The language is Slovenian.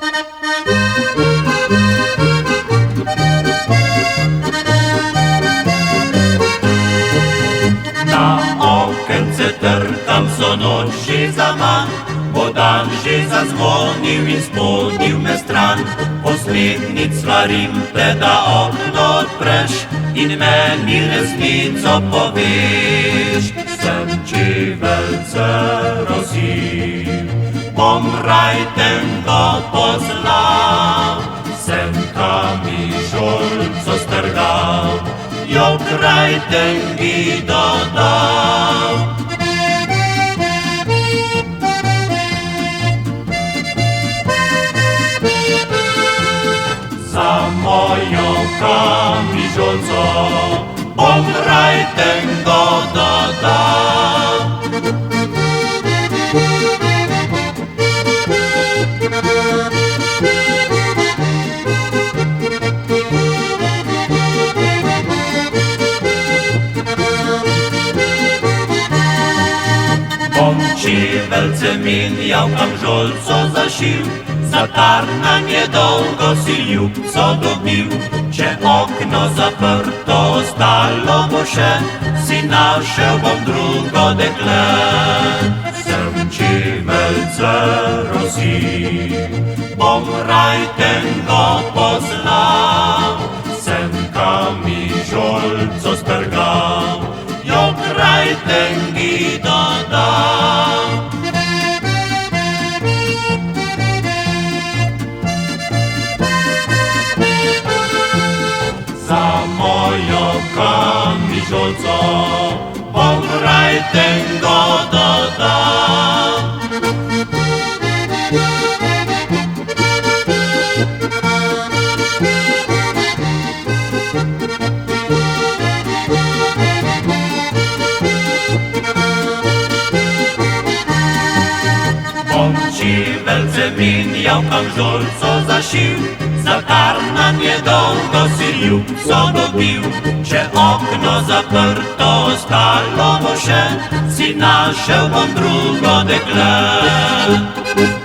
Na okence trkam so noč že zaman, bo dan že zazvonil in spodnil me stran. Poslednjič svarim te, da okno odpreš in meni resnico poveš. Sem čeveljce rosil, bom rajtengo poznal, sem kamižolco strgal, jo krajtengi dodal. Za mojo kamižolco bom rajtengo dodal. Bom čeveljce menjal, kamižolco zašil, za tarnanje dolgo si ljubco dobil. Če okno zaprto ostalo bo še, si našel bom drugo dekle. Sem čeveljce rosil, bom rajtengo poznal, sem kamižolco strgal, jo krajtengi dodal. Za mojo kamižolco bom rajtengo dodal. Bom čeveljce menjal, kamižolco zašil, za tarnanje dolgo si ljubco dobil. Če okno zaprto ostalo bo še, si našel bom drugo dekle.